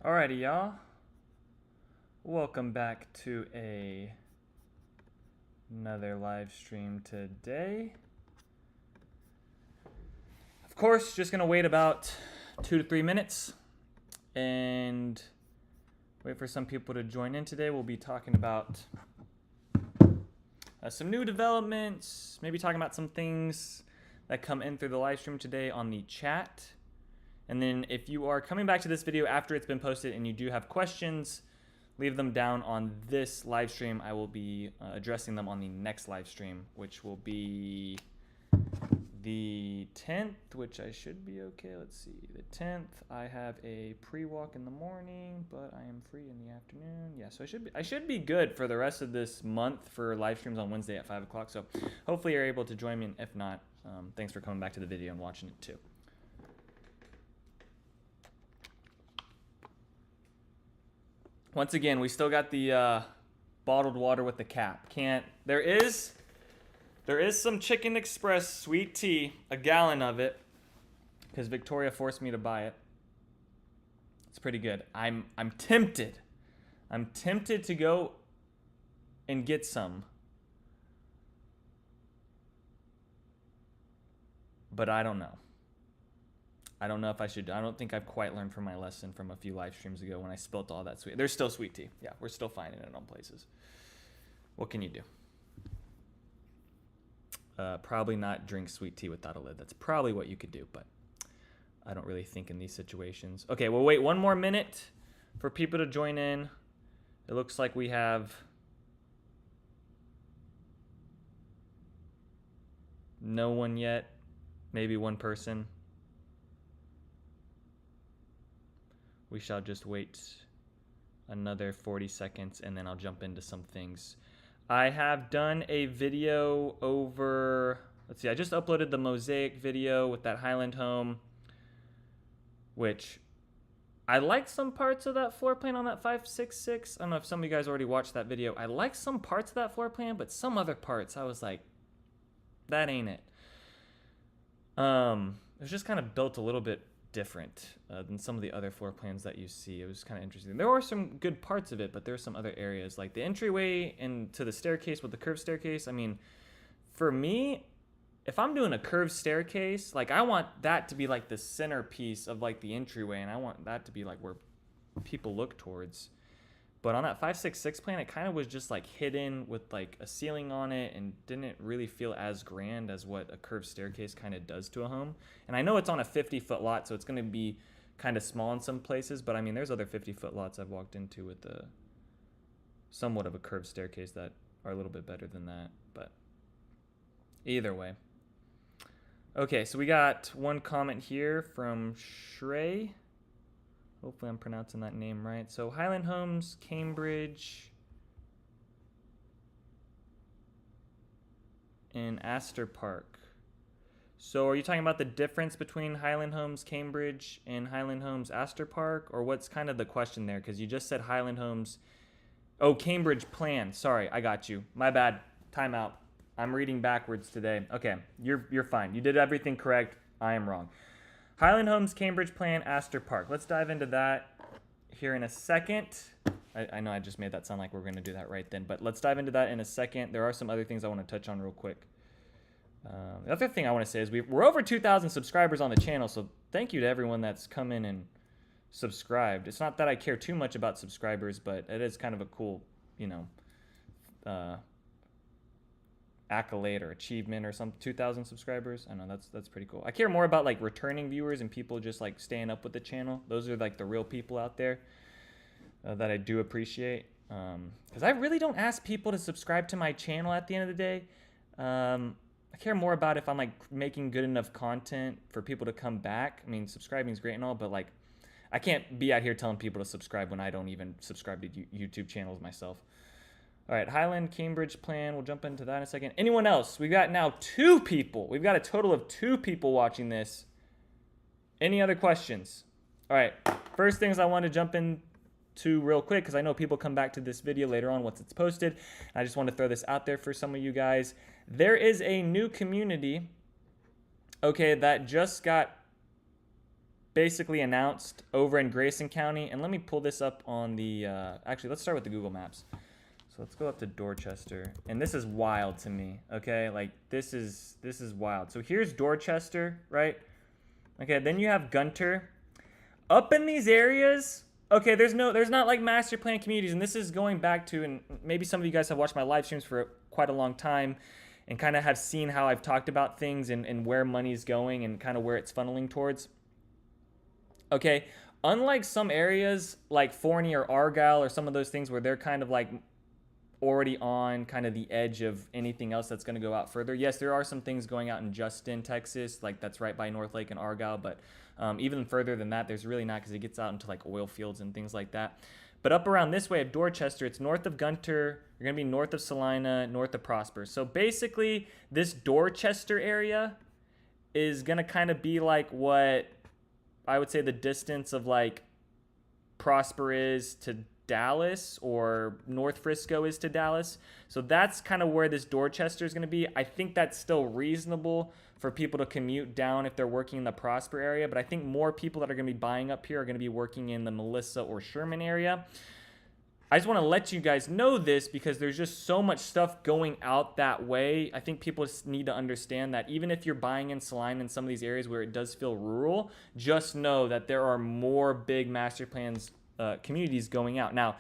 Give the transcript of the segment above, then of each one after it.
Alrighty, y'all. Welcome back to another live stream today. Of course, just gonna wait about 2 to 3 minutes and wait for some people to join in today. We'll be talking about some new developments, maybe talking about some things that come in through the live stream today on the chat. And then if you are coming back to this video after it's been posted and you do have questions, leave them down on this live stream. I will be addressing them on the next live stream, which will be the 10th, which I should be okay. Let's see. The 10th, I have a pre-walk in the morning, but I am free in the afternoon. Yeah, so I should be good for the rest of this month for live streams on Wednesday at 5 o'clock. So hopefully you're able to join me, and if not, thanks for coming back to the video and watching it too. Once again, we still got the bottled water with the cap. There is some Chicken Express sweet tea, a gallon of it, because Victoria forced me to buy it. It's pretty good. I'm tempted. I'm tempted to go and get some. But I don't know. I don't know if I should. I don't think I've quite learned from my lesson from a few live streams ago when I spilt all that sweet. There's still sweet tea. Yeah, we're still finding it on places. What can you do? Probably not drink sweet tea without a lid. That's probably what you could do, but I don't really think in these situations. Okay, we'll wait one more minute for people to join in. It looks like we have no one yet. Maybe one person. We shall just wait another 40 seconds and then I'll jump into some things. I have done a video over, let's see, I just uploaded the mosaic video with that Highland home, which I liked some parts of that floor plan on that 566. I don't know if some of you guys already watched that video. I liked some parts of that floor plan, but some other parts I was like, that ain't it. It was just kind of built a little bit different than some of the other floor plans that you see. It was kind of interesting. There are some good parts of it, but there's some other areas like the entryway into the staircase with the curved staircase. I mean, for me, if I'm doing a curved staircase, like I want that to be like the centerpiece of like the entryway, and I want that to be like where people look towards. But on that 566 plan, it kind of was just like hidden with like a ceiling on it and didn't really feel as grand as what a curved staircase kind of does to a home. And I know it's on a 50-foot lot, so it's going to be kind of small in some places. But I mean, there's other 50-foot lots I've walked into with a somewhat of a curved staircase that are a little bit better than that. But either way. Okay, so we got one comment here from Shrey. Hopefully I'm pronouncing that name right. So Highland Homes, Cambridge, and Astor Park. So are you talking about the difference between Highland Homes, Cambridge, and Highland Homes, Astor Park? Or what's kind of the question there? Because you just said Highland Homes. Oh, Cambridge plan. Sorry, I got you. My bad. Time out. I'm reading backwards today. Okay, you're fine. You did everything correct. I am wrong. Highland Homes, Cambridge plan, Astor Park. Let's dive into that here in a second. I know I just made that sound like we're going to do that right then, but let's dive into that in a second. There are some other things I want to touch on real quick. The other thing I want to say is we're over 2,000 subscribers on the channel, so thank you to everyone that's come in and subscribed. It's not that I care too much about subscribers, but it is kind of a cool, accolade or achievement or some 2,000 subscribers. I know that's pretty cool. I care more about like returning viewers and people just like staying up with the channel. Those are like the real people out there that I do appreciate, because I really don't ask people to subscribe to my channel at the end of the day. I care more about if I'm like making good enough content for people to come back. I mean, subscribing is great and all, but like I can't be out here telling people to subscribe when I don't even subscribe to YouTube channels myself. All right, Highland, Cambridge plan. We'll jump into that in a second. Anyone else? We've got now 2 people. We've got a total of 2 people watching this. Any other questions? All right, first things I want to jump into real quick, because I know people come back to this video later on once it's posted. I just want to throw this out there for some of you guys. There is a new community, okay, that just got basically announced over in Grayson County. And let me pull this up on the, actually, let's start with the Google Maps. So let's go up to Dorchester. And this is wild to me, okay? Like, this is wild. So here's Dorchester, right? Okay, then you have Gunter. Up in these areas, okay, there's not like master plan communities, and this is going back to, and maybe some of you guys have watched my live streams for quite a long time and kind of have seen how I've talked about things and where money's going and kind of where it's funneling towards. Okay, unlike some areas like Forney or Argyle or some of those things where they're kind of like already on kind of the edge of anything else that's going to go out further. Yes, there are some things going out in Justin, Texas, like that's right by North Lake and Argyle, but even further than that, there's really not, because it gets out into like oil fields and things like that. But up around this way of Dorchester, it's north of Gunter. You're going to be north of Salina, north of Prosper. So basically, this Dorchester area is going to kind of be like what I would say the distance of like Prosper is to Dallas, or North Frisco is to Dallas. So that's kind of where this Dorchester is going to be. I think that's still reasonable for people to commute down if they're working in the Prosper area, but I think more people that are going to be buying up here are going to be working in the Melissa or Sherman area. I just want to let you guys know this because there's just so much stuff going out that way. I think people just need to understand that even if you're buying in Salina in some of these areas where it does feel rural, just know that there are more big master plans communities going out. Now,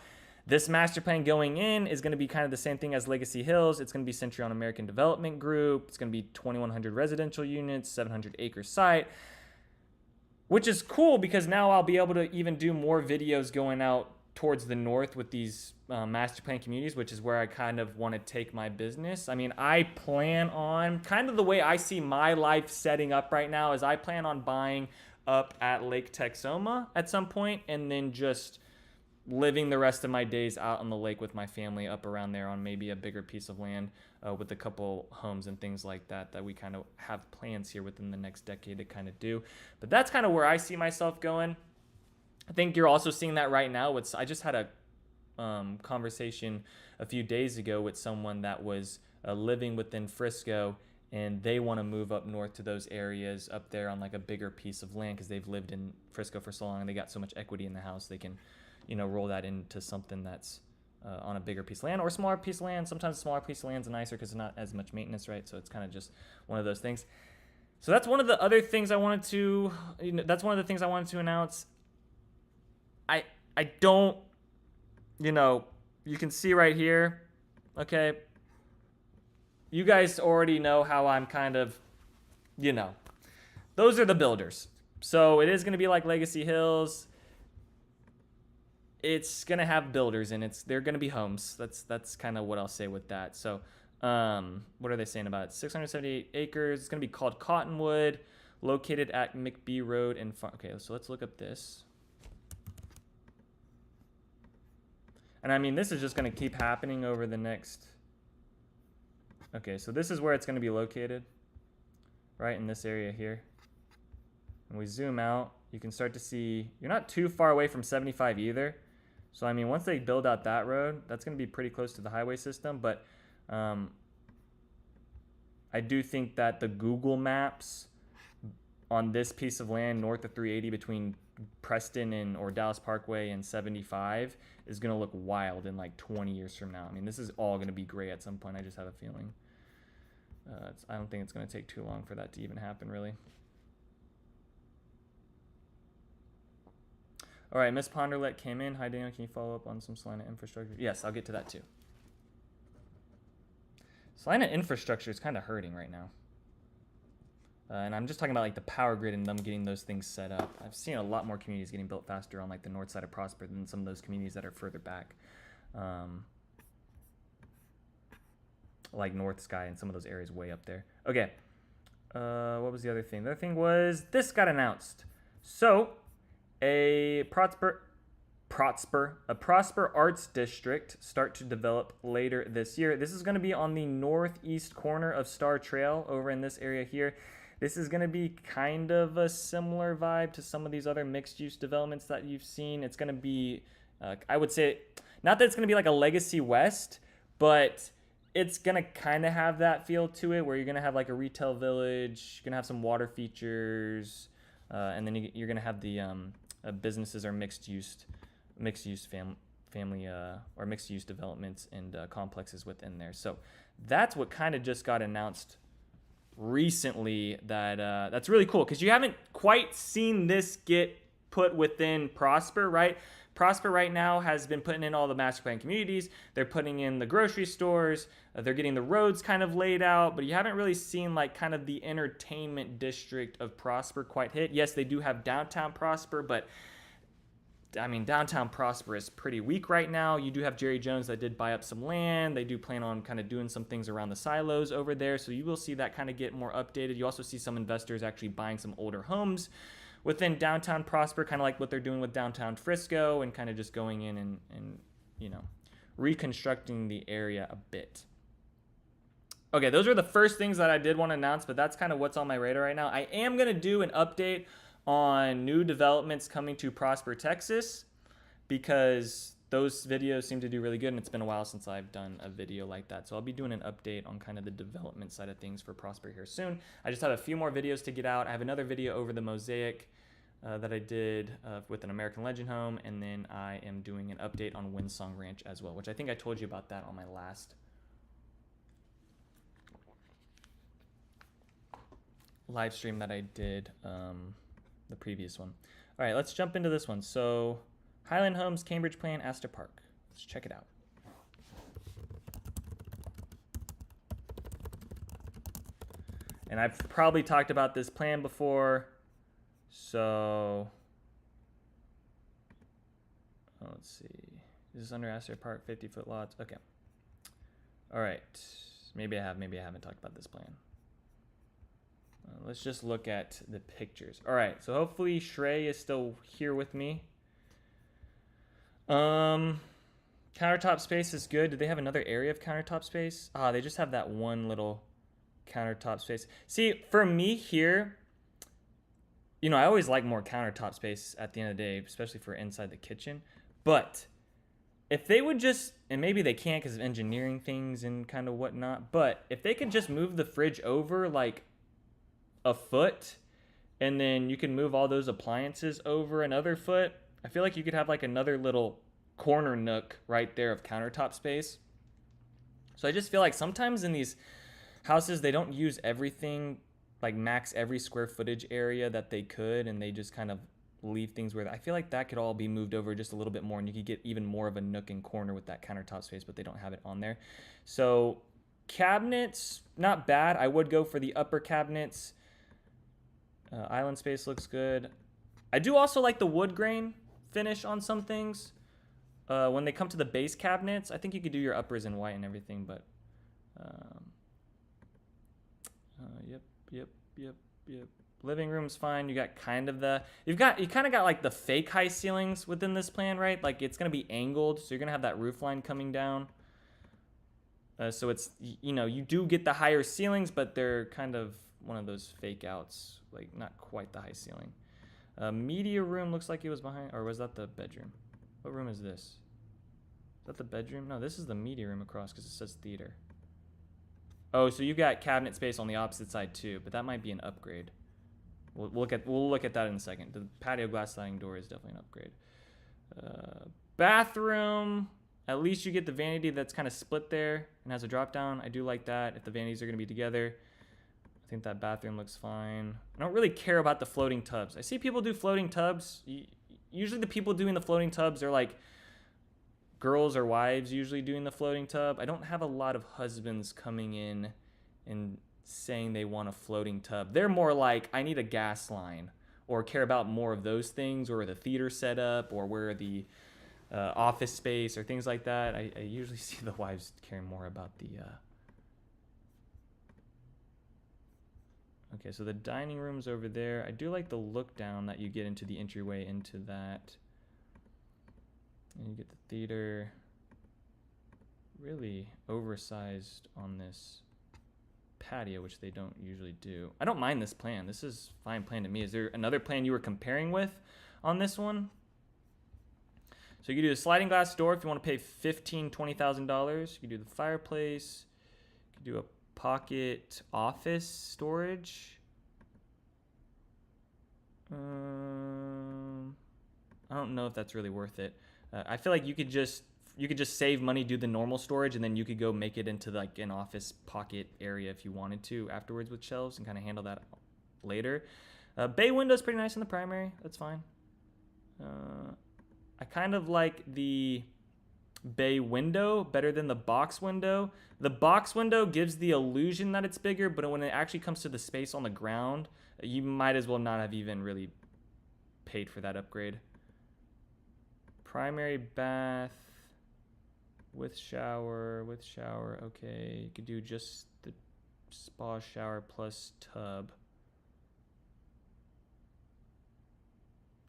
this master plan going in is going to be kind of the same thing as Legacy Hills. It's going to be Century on American Development Group. It's going to be 2,100 residential units, 700 acre site, which is cool because now I'll be able to even do more videos going out towards the north with these master plan communities, which is where I kind of want to take my business. I mean, I plan on, kind of the way I see my life setting up right now is I plan on buying up at Lake Texoma at some point and then just living the rest of my days out on the lake with my family up around there on maybe a bigger piece of land with a couple homes and things like that we kind of have plans here within the next decade to kind of do. But that's kind of where I see myself going. I think you're also seeing that right now. I just had a conversation a few days ago with someone that was living within Frisco, and they want to move up north to those areas up there on like a bigger piece of land because they've lived in Frisco for so long and they got so much equity in the house they can, roll that into something that's on a bigger piece of land or a smaller piece of land. Sometimes a smaller piece of land is nicer because it's not as much maintenance, right? So it's kind of just one of those things. So that's one of the other things I wanted to, that's one of the things I wanted to announce. I don't, you can see right here, okay? You guys already know how I'm kind of, those are the builders. So it is going to be like Legacy Hills. It's going to have builders and they're going to be homes. That's kind of what I'll say with that. So what are they saying about it? 678 acres. It's going to be called Cottonwood, located at McBee Road and okay, so let's look up this. And I mean, this is just going to keep happening over the next. Okay, so this is where it's going to be located, right in this area here. And we zoom out, you can start to see, you're not too far away from 75 either. So, I mean, once they build out that road, that's going to be pretty close to the highway system. But I do think that the Google Maps on this piece of land north of 380 between Preston or Dallas Parkway and 75 is going to look wild in like 20 years from now. I mean, this is all going to be gray at some point. I just have a feeling. I don't think it's going to take too long for that to even happen, really. All right, Miss Ponderlet came in. Hi, Daniel. Can you follow up on some Salina infrastructure? Yes, I'll get to that too. Salina infrastructure is kind of hurting right now. And I'm just talking about like the power grid and them getting those things set up. I've seen a lot more communities getting built faster on like the north side of Prosper than some of those communities that are further back. Like North Sky and some of those areas way up there. Okay. What was the other thing? The other thing was this got announced. So a Prosper Arts District start to develop later this year. This is going to be on the northeast corner of Star Trail over in this area here. This is going to be kind of a similar vibe to some of these other mixed-use developments that you've seen. It's going to be, I would say, not that it's going to be like a Legacy West, but it's going to kind of have that feel to it where you're going to have like a retail village, you're going to have some water features, And then you're going to have the businesses or mixed use family or mixed use developments and complexes within there. So that's what kind of just got announced recently. That's really cool because you haven't quite seen this get put within Prosper, right? Prosper right now has been putting in all the master plan communities. They're putting in the grocery stores. They're getting the roads kind of laid out, but you haven't really seen like kind of the entertainment district of Prosper quite hit. Yes, they do have downtown Prosper, but I mean, downtown Prosper is pretty weak right now. You do have Jerry Jones that did buy up some land. They do plan on kind of doing some things around the silos over there. So you will see that kind of get more updated. You also see some investors actually buying some older homes within downtown Prosper, kind of like what they're doing with downtown Frisco, and kind of just going in and you know, reconstructing the area a bit. Okay, those are the first things that I did want to announce, but that's kind of what's on my radar right now. I am going to do an update on new developments coming to Prosper, Texas, because those videos seem to do really good, and it's been a while since I've done a video like that. So I'll be doing an update on kind of the development side of things for Prosper here soon. I just have a few more videos to get out. I have another video over the mosaic that I did with an American Legend home, and then I am doing an update on Windsong Ranch as well, which I think I told you about that on my last live stream that I did, the previous one. All right, let's jump into this one. So Highland Homes, Cambridge Plan, Astor Park. Let's check it out. And I've probably talked about this plan before. So let's see. Is this under Astor Park, 50-foot lots? Okay. All right. Maybe I have, maybe I haven't talked about this plan. Let's just look at the pictures. All right, so hopefully Shrey is still here with me. Countertop space is good. Do they have another area of countertop space? They just have that one little countertop space. See, for me here, you know, I always like more countertop space at the end of the day, especially for inside the kitchen. But if they would just, and maybe they can't because of engineering things and kind of whatnot, but if they could just move the fridge over like a foot, and then you can move all those appliances over another foot, I feel like you could have like another little corner nook right there of countertop space. So I just feel like sometimes in these houses, they don't use everything, like max every square footage area that they could, and they just kind of leave things where I feel like that could all be moved over just a little bit more, and you could get even more of a nook and corner with that countertop space, but they don't have it on there. So cabinets, not bad. I would go for the upper cabinets. Island space looks good. I do also like the wood grain finish on some things. When they come to the base cabinets, I think you could do your uppers in white and everything, but yep. Living room's fine. You got kind of you kind of got like the fake high ceilings within this plan, right? Like it's gonna be angled, so you're gonna have that roof line coming down. So it's, you know, you do get the higher ceilings, but they're kind of one of those fake outs, like not quite the high ceiling. Media room looks like it was behind, or was that the bedroom? What room is this? Is that the bedroom? No, this is the media room across because it says theater. Oh, so you got cabinet space on the opposite side too, but that might be an upgrade. We'll look at that in a second. The patio glass sliding door is definitely an upgrade. Bathroom. At least you get the vanity that's kind of split there and has a drop down. I do like that if the vanities are going to be together. I think that bathroom looks fine. I don't really care about the floating tubs. I see people do floating tubs. Usually the people doing the floating tubs are like girls or wives usually doing the floating tub. I don't have a lot of husbands coming in and saying they want a floating tub. They're more like, I need a gas line, or care about more of those things, or the theater setup, or where the office space or things like that. I usually see the wives caring more about the okay, so the dining room's over there. I do like the look down that you get into the entryway into that. And you get the theater. Really oversized on this patio, which they don't usually do. I don't mind this plan. This is fine plan to me. Is there another plan you were comparing with on this one? So you can do a sliding glass door if you want to pay $15,000, $20,000. You can do the fireplace. You can do a pocket office storage. I don't know if that's really worth it. I feel like you could just save money, do the normal storage, and then you could go make it into like an office pocket area if you wanted to afterwards with shelves and kind of handle that later. Bay window's pretty nice in the primary. That's fine. I kind of like the bay window better than the box window. The box window gives the illusion that it's bigger, but when it actually comes to the space on the ground, you might as well not have even really paid for that upgrade. Primary bath with shower, okay. You could do just the spa shower plus tub.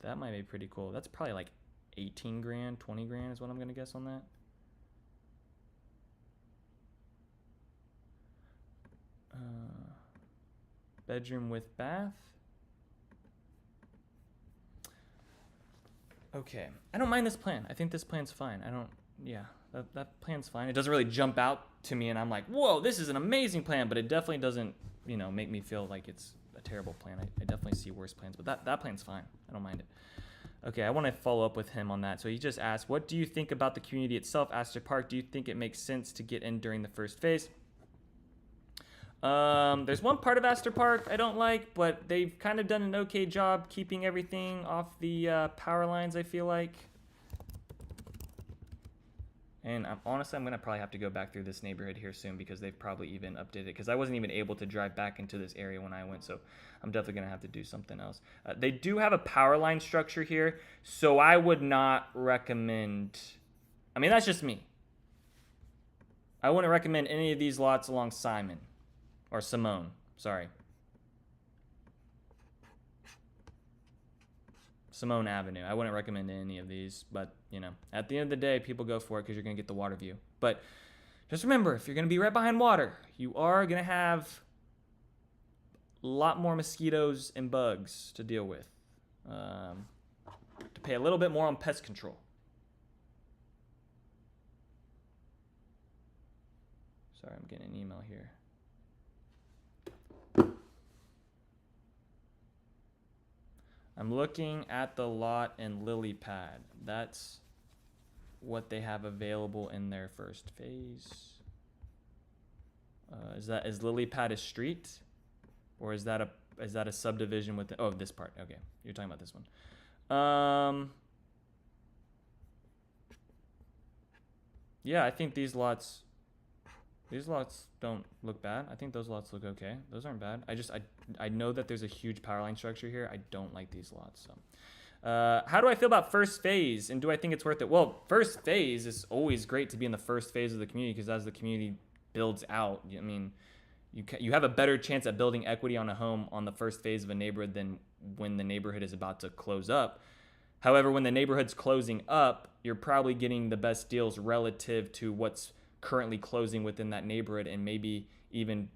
That might be pretty cool. That's probably like 18 grand, 20 grand is what I'm gonna guess on that. Bedroom with bath. Okay, I don't mind this plan. I think this plan's fine. That plan's fine. It doesn't really jump out to me and I'm like, whoa, this is an amazing plan, but it definitely doesn't, make me feel like it's a terrible plan. I definitely see worse plans, but that plan's fine. I don't mind it. Okay, I want to follow up with him on that. So he just asked, what do you think about the community itself, Astor Park? Do you think it makes sense to get in during the first phase? There's one part of Astor Park I don't like, but they've kind of done an okay job keeping everything off the power lines, I feel like. And honestly, I'm going to probably have to go back through this neighborhood here soon because they've probably even updated it, because I wasn't even able to drive back into this area when I went, so I'm definitely going to have to do something else. They do have a power line structure here, so I would not recommend... I mean, that's just me. I wouldn't recommend any of these lots along Simon. Or Simone, sorry. Simone Avenue. I wouldn't recommend any of these, but, at the end of the day, people go for it because you're going to get the water view. But just remember, if you're going to be right behind water, you are going to have a lot more mosquitoes and bugs to deal with. To pay a little bit more on pest control. Sorry, I'm getting an email here. I'm looking at the lot in Lily Pad. That's what they have available in their first phase. Is Lily Pad a street, or is that a subdivision within? Oh, this part. Okay, you're talking about this one. Yeah, I think these lots don't look bad. I think those lots look okay. Those aren't bad. I know that there's a huge power line structure here. I don't like these lots. So, how do I feel about first phase, and do I think it's worth it? Well, first phase is always great to be in the first phase of the community, because as the community builds out, I mean, you have a better chance at building equity on a home on the first phase of a neighborhood than when the neighborhood is about to close up. However, when the neighborhood's closing up, you're probably getting the best deals relative to what's currently closing within that neighborhood, and maybe even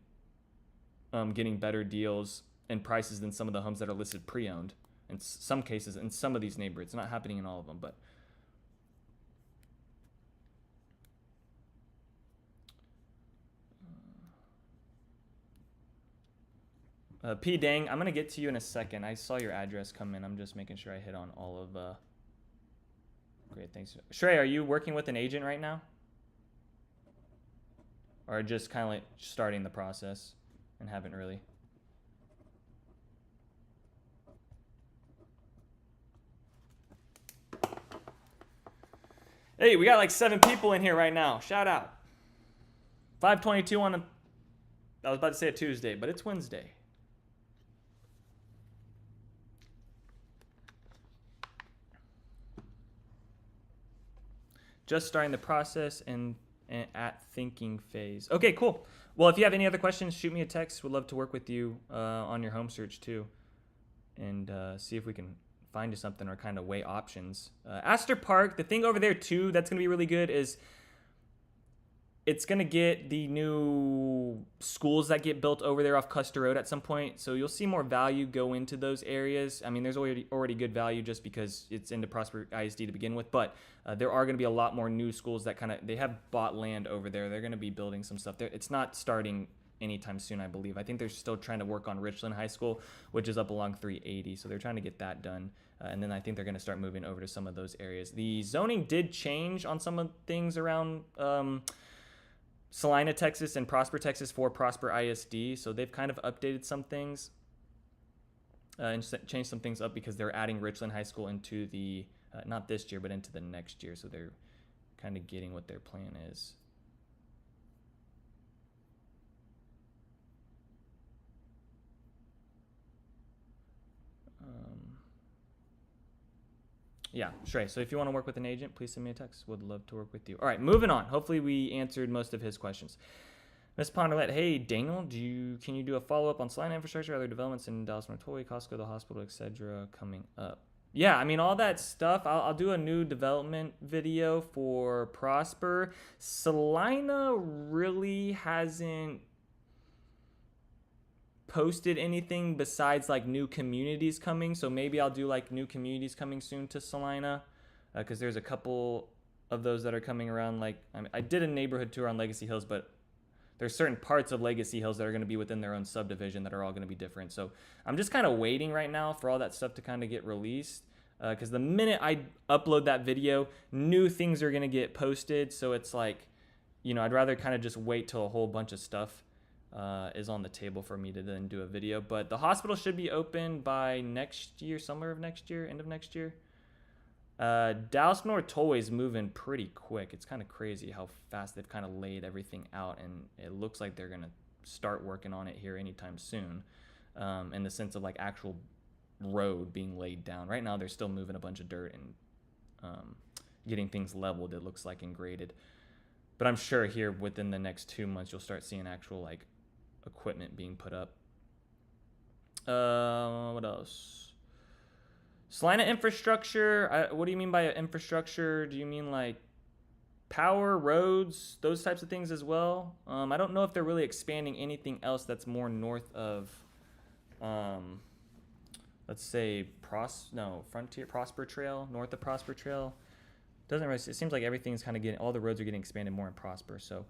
getting better deals and prices than some of the homes that are listed pre-owned in some cases in some of these neighborhoods. It's not happening in all of them, but P Dang, I'm gonna get to you in a second. I saw your address come in. I'm just making sure I hit on all of great, thanks. Shrey, are you working with an agent right now? Or just kind of like starting the process and haven't really? Hey, we got like 7 people in here right now. Shout out. 5:22 on I was about to say a Tuesday, but it's Wednesday. Just starting the process and at thinking phase. Okay, cool. Well, if you have any other questions, shoot me a text. Would love to work with you on your home search too, and see if we can find you something or kind of weigh options. Astor Park, the thing over there too that's going to be really good is it's going to get the new schools that get built over there off Custer Road at some point. So you'll see more value go into those areas. I mean, there's already good value just because it's into Prosper ISD to begin with. But there are going to be a lot more new schools that they have bought land over there. They're going to be building some stuff there. It's not starting anytime soon, I believe. I think they're still trying to work on Richland High School, which is up along 380. So they're trying to get that done. And then I think they're going to start moving over to some of those areas. The zoning did change on some of things around Salina, Texas and Prosper, Texas for Prosper ISD. So they've kind of updated some things and changed some things up because they're adding Richland High School into the, not this year, but into the next year. So they're kind of getting what their plan is. Yeah, sure. So if you want to work with an agent, please send me a text. Would love to work with you. All right, moving on. Hopefully we answered most of his questions. Miss Ponderlet, hey, Daniel, can you do a follow-up on Salina infrastructure, other developments in Dallas, Nortoy, Costco, the hospital, etc. coming up? Yeah, I mean, all that stuff. I'll do a new development video for Prosper. Salina really hasn't posted anything besides like new communities coming, so maybe I'll do like new communities coming soon to Salina, because there's a couple of those that are coming around. Like I did a neighborhood tour on Legacy Hills, but there's certain parts of Legacy Hills that are going to be within their own subdivision that are all going to be different. So I'm just kind of waiting right now for all that stuff to kind of get released, because the minute I upload that video, new things are going to get posted. So it's like, you know, I'd rather kind of just wait till a whole bunch of stuff is on the table for me to then do a video. But the hospital should be open by next year, summer of next year, end of next year. Dallas North Tollway is moving pretty quick. It's kind of crazy how fast they've kind of laid everything out, and it looks like they're gonna start working on it here anytime soon, in the sense of like actual road being laid down. Right now they're still moving a bunch of dirt and getting things leveled, it looks like, and graded. But I'm sure here within the next 2 months you'll start seeing actual like equipment being put up. What else? Salina infrastructure. What do you mean by infrastructure? Do you mean like power, roads, those types of things as well? I don't know if they're really expanding anything else that's more north of, let's say Frontier Prosper Trail, north of Prosper Trail. Doesn't really. It seems like everything's kind of getting, all the roads are getting expanded more in Prosper. So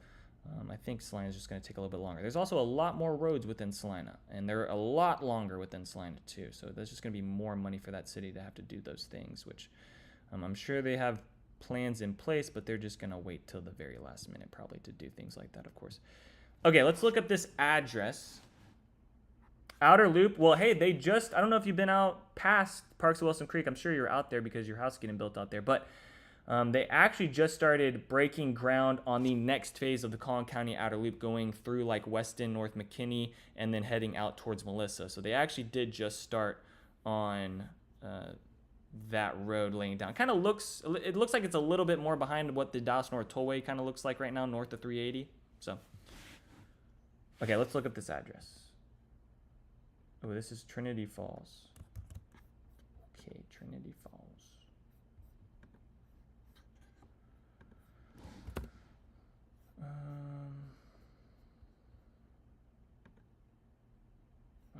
I think Salina is just going to take a little bit longer. There's also a lot more roads within Salina, and they're a lot longer within Salina too. So there's just going to be more money for that city to have to do those things, which I'm sure they have plans in place, but they're just going to wait till the very last minute probably to do things like that, of course. Okay, let's look up this address. Outer Loop. Well, hey, I don't know if you've been out past Parks of Wilson Creek. I'm sure you're out there because your house is getting built out there, but they actually just started breaking ground on the next phase of the Collin County Outer Loop, going through like Weston, North McKinney, and then heading out towards Melissa. So they actually did just start on that road laying down. It looks like it's a little bit more behind what the Dallas North Tollway kind of looks like right now, north of 380. So, okay, let's look up this address. Oh, this is Trinity Falls. Okay, Trinity Falls.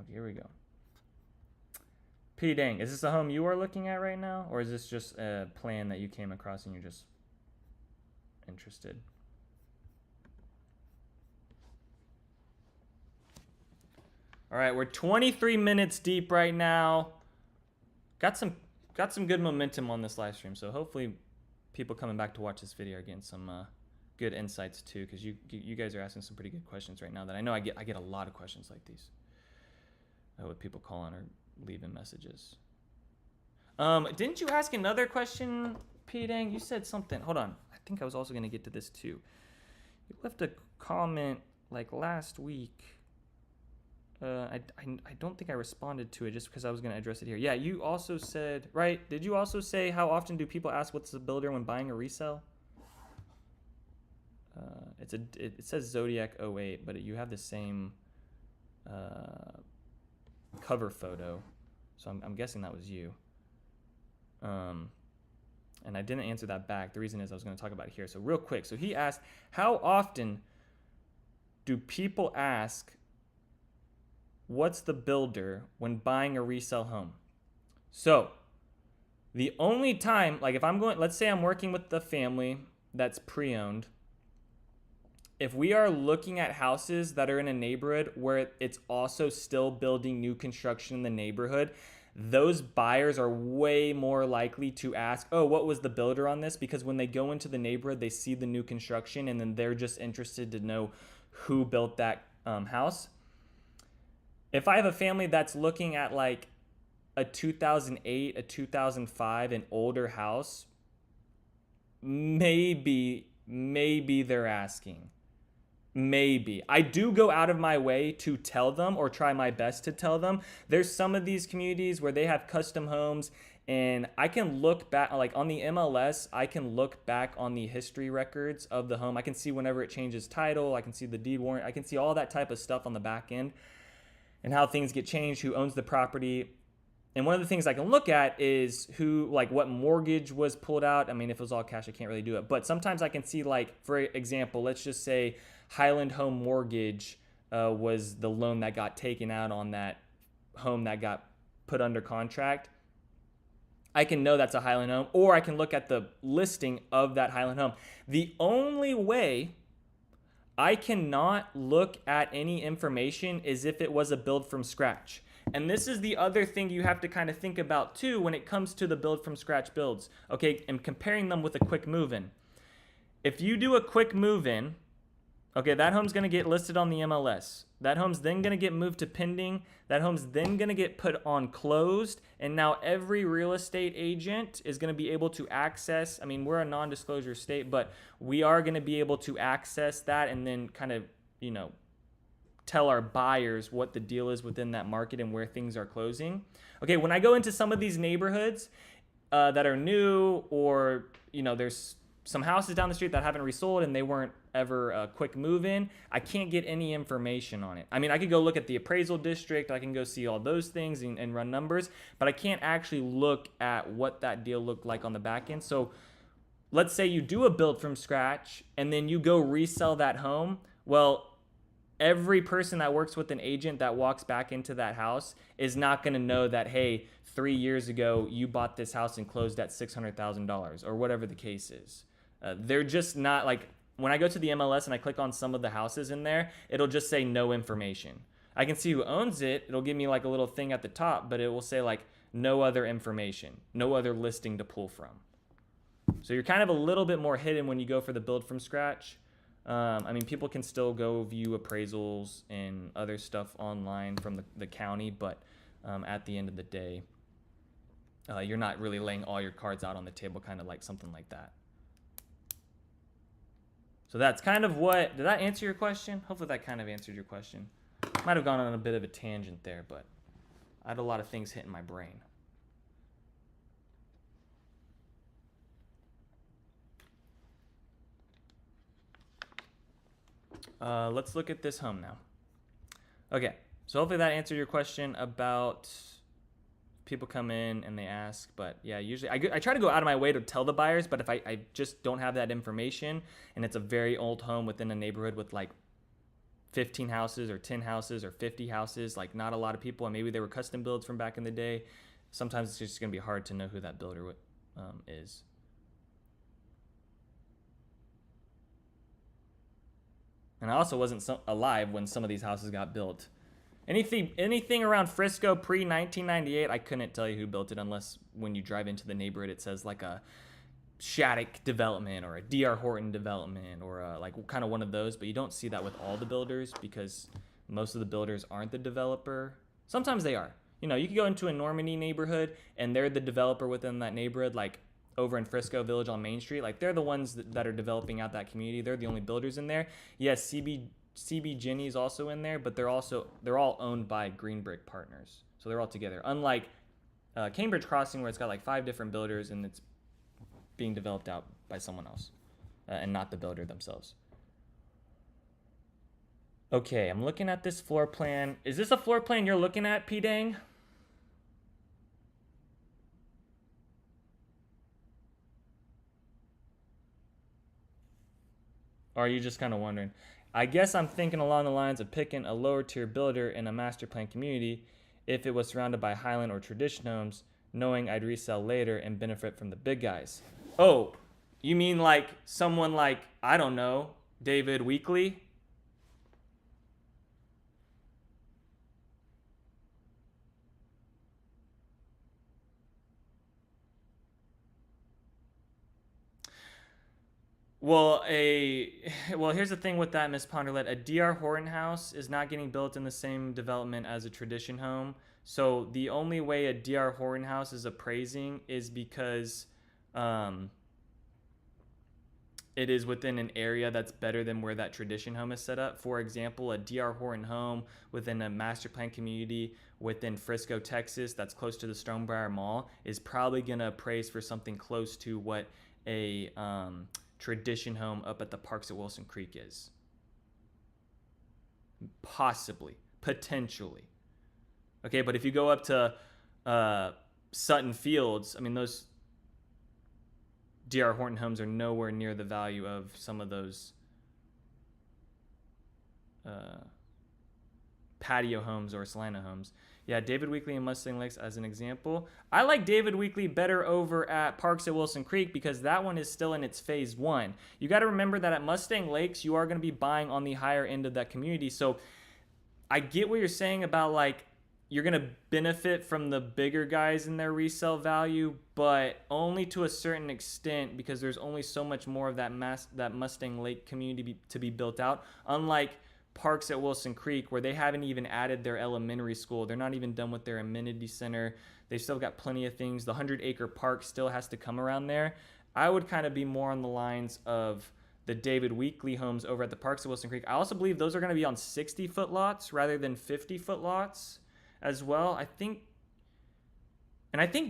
Okay, here we go. P dang, is this a home you are looking at right now, or is this just a plan that you came across and you're just interested? All right, we're 23 minutes deep right now. Got some good momentum on this live stream, so hopefully people coming back to watch this video are getting some good insights too, because you guys are asking some pretty good questions right now that I know I get a lot of questions like these with people calling or leaving messages. Didn't you ask another question, P Dang? You said something. Hold on. I think I was also going to get to this too. You left a comment like last week. I don't think I responded to it just because I was going to address it here. Yeah, you also said, right? Did you also say how often do people ask what's the builder when buying a resale? It says Zodiac 08, but you have the same cover photo, so I'm guessing that was you. And I didn't answer that back. The reason is I was going to talk about it here. So real quick, so he asked, how often do people ask what's the builder when buying a resale home? So the only time, like if I'm going, let's say I'm working with the family that's pre-owned, if we are looking at houses that are in a neighborhood where it's also still building new construction in the neighborhood, those buyers are way more likely to ask, oh, what was the builder on this? Because when they go into the neighborhood, they see the new construction and then they're just interested to know who built that house. If I have a family that's looking at like a 2008, a 2005, an older house, maybe they're asking. Maybe. I do go out of my way to tell them, or try my best to tell them. There's some of these communities where they have custom homes, and I can look back, like on the MLS, I can look back on the history records of the home. I can see whenever it changes title, I can see the deed warrant, I can see all that type of stuff on the back end and how things get changed, who owns the property. And one of the things I can look at is who, like what mortgage was pulled out. I mean, if it was all cash, I can't really do it. But sometimes I can see, like, for example, let's just say Highland Home Mortgage was the loan that got taken out on that home that got put under contract. I can know that's a Highland Home, or I can look at the listing of that Highland Home. The only way I cannot look at any information is if it was a build from scratch. And this is the other thing you have to kind of think about too when it comes to the build from scratch builds. Okay, and comparing them with a quick move-in. If you do a quick move-in, okay, that home's gonna get listed on the MLS. That home's then gonna get moved to pending. That home's then gonna get put on closed. And now every real estate agent is gonna be able to access, I mean, we're a non-disclosure state, but we are gonna be able to access that and then kind of, you know, tell our buyers what the deal is within that market and where things are closing. Okay, when I go into some of these neighborhoods that are new, or, you know, there's some houses down the street that haven't resold and they weren't ever a quick move in, I can't get any information on it. I mean, I could go look at the appraisal district, I can go see all those things and run numbers, but I can't actually look at what that deal looked like on the back end. So let's say you do a build from scratch and then you go resell that home. Well, every person that works with an agent that walks back into that house is not going to know that, hey, 3 years ago you bought this house and closed at $600,000 or whatever the case is. They're just not, like, when I go to the MLS and I click on some of the houses in there, it'll just say no information. I can see who owns it. It'll give me like a little thing at the top, but it will say like no other information, no other listing to pull from. So you're kind of a little bit more hidden when you go for the build from scratch. I mean, people can still go view appraisals and other stuff online from the county, but at the end of the day, you're not really laying all your cards out on the table, kind of like something like that. So that's kind of what, did that answer your question? Hopefully that kind of answered your question. Might have gone on a bit of a tangent there, but I had a lot of things hitting my brain. Let's look at this home now. Okay, so hopefully that answered your question about people come in and they ask, but yeah, usually I try to go out of my way to tell the buyers, but if I just don't have that information and it's a very old home within a neighborhood with like 15 houses or 10 houses or 50 houses, like not a lot of people, and maybe they were custom builds from back in the day, sometimes it's just gonna be hard to know who that builder is. And I also wasn't alive when some of these houses got built. Anything around Frisco pre-1998, I couldn't tell you who built it unless when you drive into the neighborhood, it says like a Shattuck development or a D.R. Horton development or like kind of one of those. But you don't see that with all the builders because most of the builders aren't the developer. Sometimes they are. You know, you could go into a Normandy neighborhood and they're the developer within that neighborhood, like over in Frisco Village on Main Street. Like they're the ones that are developing out that community. They're the only builders in there. Yes, CB Jenny's also in there, but they're all owned by Green Brick Partners. So they're all together. Unlike Cambridge Crossing, where it's got like 5 different builders and it's being developed out by someone else and not the builder themselves. Okay, I'm looking at this floor plan. Is this a floor plan you're looking at, P-Dang? Or are you just kind of wondering? I guess I'm thinking along the lines of picking a lower tier builder in a master plan community if it was surrounded by Highland or tradition homes, knowing I'd resell later and benefit from the big guys. Oh, you mean like someone like, I don't know, David Weekly. Well, here's the thing with that, Miss Ponderlet. A DR Horton house is not getting built in the same development as a tradition home. So the only way a DR Horton house is appraising is because it is within an area that's better than where that tradition home is set up. For example, a DR Horton home within a master plan community within Frisco, Texas, that's close to the Stonebriar Mall, is probably going to appraise for something close to what a tradition home up at the Parks at Wilson Creek is. Possibly, potentially. Okay, but if you go up to Sutton Fields, I mean, those DR Horton homes are nowhere near the value of some of those patio homes or Solana homes. Yeah, David Weekly and Mustang Lakes as an example. I like David Weekly better over at Parks at Wilson Creek because that one is still in its phase 1. You got to remember that at Mustang Lakes, you are going to be buying on the higher end of that community. So I get what you're saying about like you're going to benefit from the bigger guys in their resale value, but only to a certain extent because there's only so much more of that Mustang Lake community to be built out. Unlike Parks at Wilson Creek, where they haven't even added their elementary school. They're not even done with their amenity center. They've still got plenty of things. The 100-acre park still has to come around there. I would kind of be more on the lines of the David Weekly homes over at the Parks at Wilson Creek. I also believe those are going to be on 60-foot lots rather than 50-foot lots as well. I think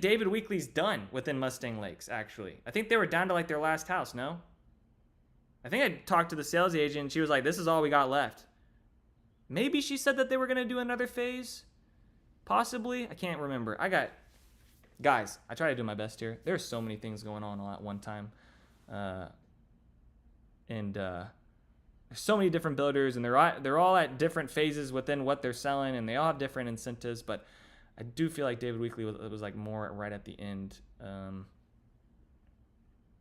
David Weekly's done within Mustang Lakes, actually. I think they were down to like their last house, no? I think I talked to the sales agent and she was like, this is all we got left. Maybe she said that they were going to do another phase. Possibly. I can't remember. Guys, I try to do my best here. There's so many things going on at one time. There's so many different builders, and they're all at different phases within what they're selling, and they all have different incentives. But I do feel like David Weekly was like more right at the end.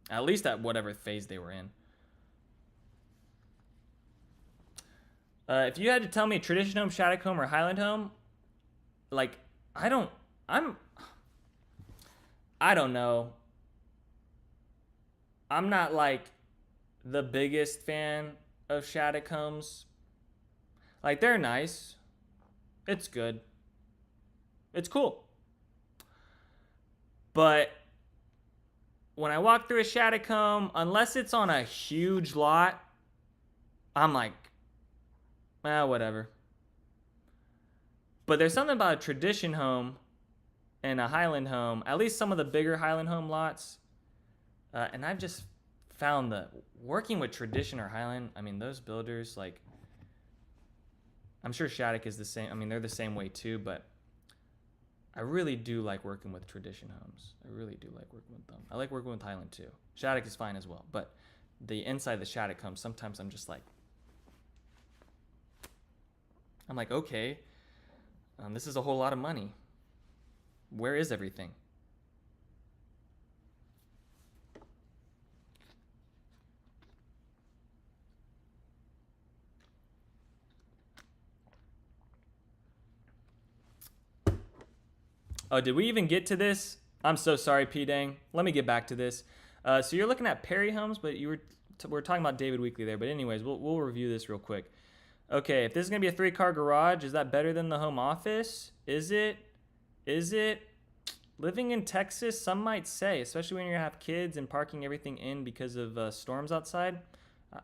At least at whatever phase they were in. If you had to tell me tradition home, Shattuck home, or Highland home, like I don't know. I'm not like the biggest fan of Shattuck homes. Like they're nice. It's good. It's cool. But when I walk through a Shattuck home, unless it's on a huge lot, I'm like, whatever. But there's something about a tradition home and a Highland home, at least some of the bigger Highland home lots. And I've just found that working with tradition or Highland, I mean, those builders, like, I'm sure Shattuck is the same. I mean, they're the same way too, but I really do like working with tradition homes. I really do like working with them. I like working with Highland too. Shattuck is fine as well, but the inside the Shattuck home, sometimes I'm just like, okay, this is a whole lot of money. Where is everything? Oh, did we even get to this? I'm so sorry, P-Dang. Let me get back to this. So you're looking at Perry Homes, but we're talking about David Weekly there. But anyways, we'll review this real quick. Okay, if this is going to be a 3-car garage, is that better than the home office? Is it? Living in Texas, some might say, especially when you're going to have kids and parking everything in because of storms outside,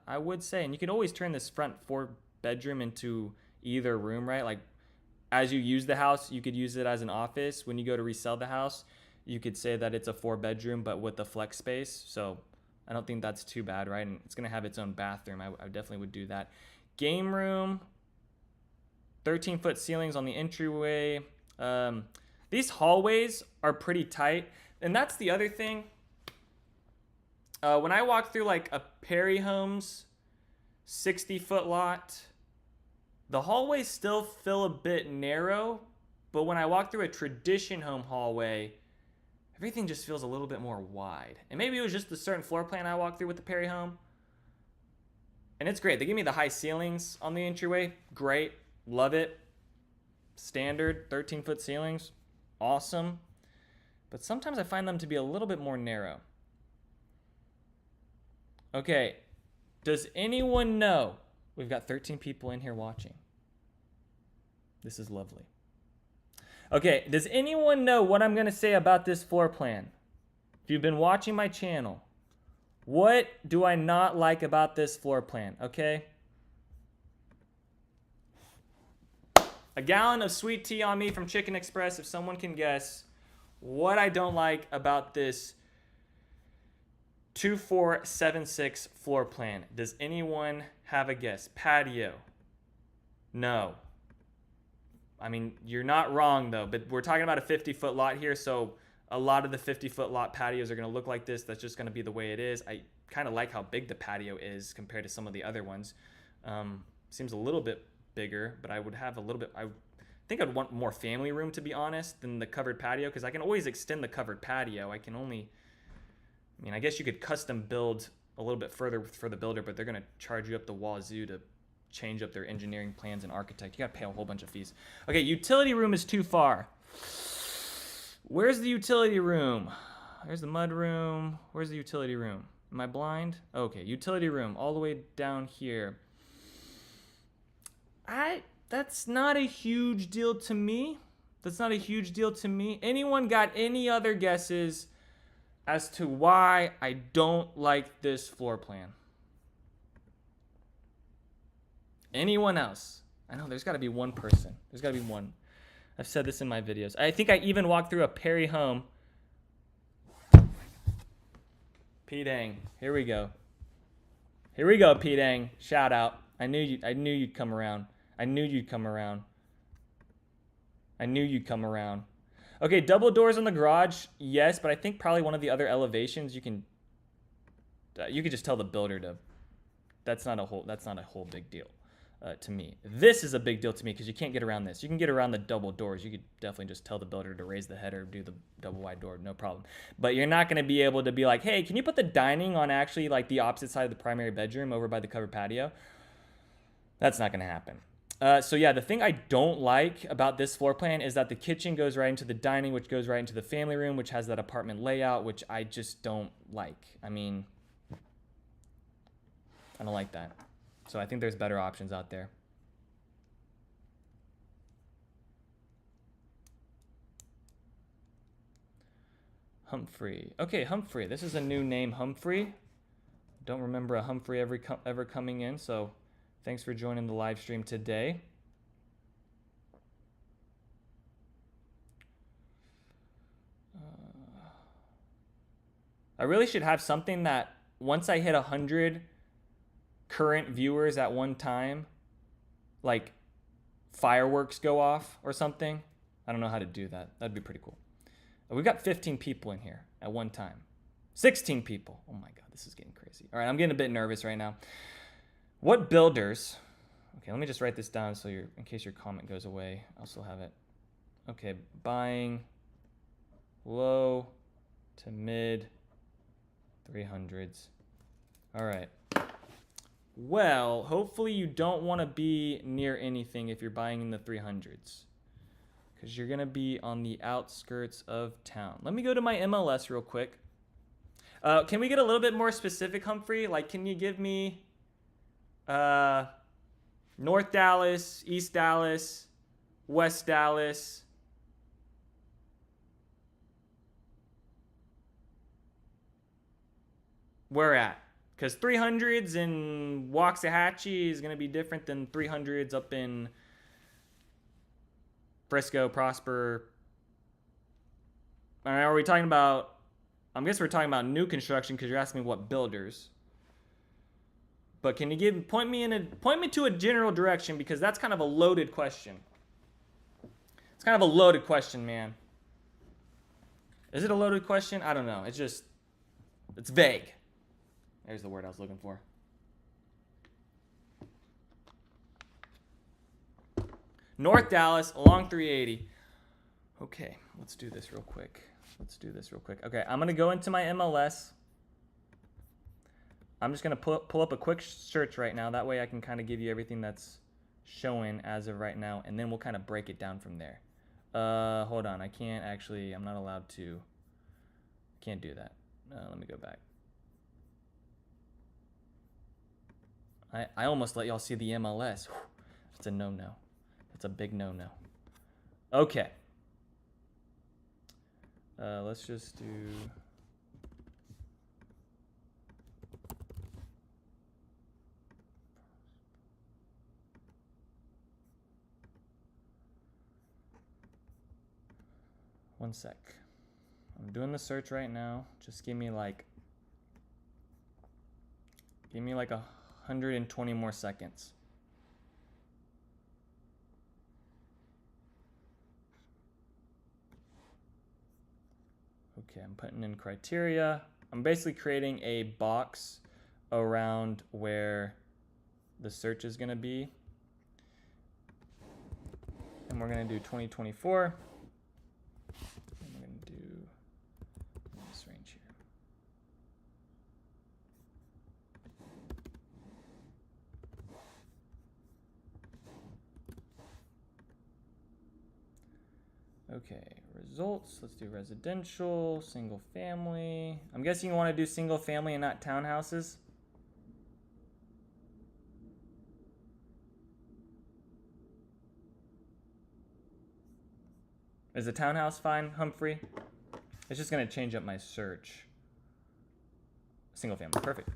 I would say. And you could always turn this front 4-bedroom into either room, right? Like, as you use the house, you could use it as an office. When you go to resell the house, you could say that it's a 4-bedroom, but with a flex space. So I don't think that's too bad, right? And it's going to have its own bathroom. I definitely would do that. Game room, 13-foot ceilings on the entryway. These hallways are pretty tight. And that's the other thing. When I walk through like a Perry Homes 60-foot lot, the hallways still feel a bit narrow. But when I walk through a tradition home hallway, everything just feels a little bit more wide. And maybe it was just the certain floor plan I walked through with the Perry home. And it's great. They give me the high ceilings on the entryway. Great. Love it. Standard 13-foot ceilings. Awesome. But sometimes I find them to be a little bit more narrow. Okay. Does anyone know? We've got 13 people in here watching. This is lovely. Okay. Does anyone know what I'm going to say about this floor plan? If you've been watching my channel, what do I not like about this floor plan? Okay. A gallon of sweet tea on me from Chicken Express if someone can guess what I don't like about this 2476 floor plan. Does anyone have a guess? Patio. No. I mean, you're not wrong though, but we're talking about a 50-foot lot here, so a lot of the 50-foot lot patios are going to look like this. That's just going to be the way it is. I kind of like how big the patio is compared to some of the other ones. Seems a little bit bigger, but I would have a little bit, I think I'd want more family room, to be honest, than the covered patio, because I can always extend the covered patio. I mean, I guess you could custom build a little bit further for the builder, but they're going to charge you up the wazoo to change up their engineering plans and architect. You got to pay a whole bunch of fees. Okay, utility room is too far. Where's the utility room? There's the mud room. Where's the utility room? Am I blind? Okay, utility room all the way down here. That's not a huge deal to me. That's not a huge deal to me. Anyone got any other guesses as to why I don't like this floor plan? Anyone else? I know there's got to be one person. There's got to be one. I've said this in my videos. I think I even walked through a Perry home. P-Dang. Here we go. Here we go, P-Dang. Shout out. I knew you'd come around. I knew you'd come around. I knew you'd come around. Okay, double doors in the garage, yes, but I think probably one of the other elevations you could just tell the builder to. That's not a whole big deal to me. This is a big deal to me because you can't get around this. You can get around the double doors. You could definitely just tell the builder to raise the header, do the double wide door, no problem. But you're not going to be able to be like, hey, can you put the dining on actually like the opposite side of the primary bedroom over by the covered patio? That's not going to happen. So yeah, the thing I don't like about this floor plan is that the kitchen goes right into the dining, which goes right into the family room, which has that apartment layout, which I just don't like. I mean, I don't like that. So I think there's better options out there. Humphrey. Okay, Humphrey. This is a new name, Humphrey. Don't remember a Humphrey ever coming in, so thanks for joining the live stream today. I really should have something that once I hit 100 current viewers at one time, like fireworks go off or something. I don't know how to do that. That'd be pretty cool. We've got 15 people in here at one time. 16 people. Oh my God, this is getting crazy. All right, I'm getting a bit nervous right now. What builders? Okay, let me just write this down so in case your comment goes away, I'll still have it. Okay, buying low to mid 300s. All right. Well, hopefully you don't want to be near anything if you're buying in the 300s, because you're going to be on the outskirts of town. Let me go to my MLS real quick. Can we get a little bit more specific, Humphrey? Like, can you give me North Dallas, East Dallas, West Dallas? Where at? Because 300s in Waxahachie is going to be different than 300s up in Frisco, Prosper. All right, are we talking about, I guess we're talking about new construction because you're asking me what builders. But can you point me to a general direction, because that's kind of a loaded question. It's kind of a loaded question, man. Is it a loaded question? I don't know. It's vague. There's the word I was looking for. North Dallas along 380. Okay, let's do this real quick. Okay, I'm going to go into my MLS. I'm just gonna pull up a quick search right now. That way I can kind of give you everything that's showing as of right now, and then we'll kind of break it down from there. Hold on, I can't actually, I'm not allowed to, can't do that. Let me go back. I almost let y'all see the MLS. That's a no-no. That's a big no-no. Okay. Let's just do... One sec. I'm doing the search right now. Just give me like 120 more seconds. Okay, I'm putting in criteria. I'm basically creating a box around where the search is going to be. And we're going to do 2024. And we're going to do this range here. Okay, results. Let's do residential, single family. I'm guessing you want to do single family and not townhouses. Is the townhouse fine, Humphrey? It's just going to change up my search. Single family, perfect.